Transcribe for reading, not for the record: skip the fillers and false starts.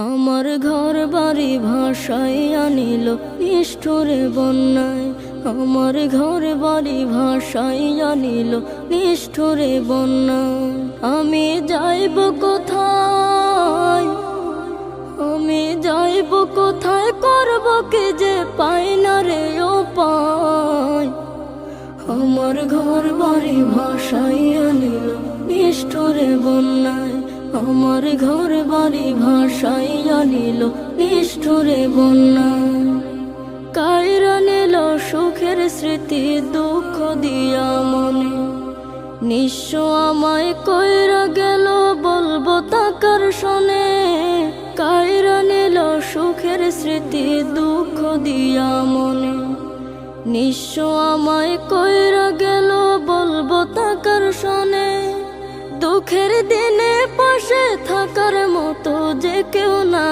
আমার ঘর বাড়ি ভাসাইয়া নিল নিষ্ঠুরে বন্যায়। আমার ঘর বাড়ি ভাসাইয়া নিল নিষ্ঠুরে বন্যায়। আমি যাইব কোথায়, আমি যাইব কোথায়, করব কি যে পাই না রে উপায়। আমার ঘর বাড়ি ভাসাইয়া নিল নিষ্ঠুরে বন্যায়। আমার ঘর বাড়ি ভাসাইয়া নিল নিষ্ঠুরে বন্যায়। কাইরা নিল সুখের স্মৃতি দুঃখ দিয়া মনে। নিঃস্ব আমায় কইরা গেল বলবো তাকার শোনে। কাইরা নিল সুখের স্মৃতি দুঃখ দিয়া মনে। নিঃস্ব আমায় কইরা গেল বলবো তাকার শোনে। দুঃখের দিনে পাশে থাকার মতো যে কেউ না।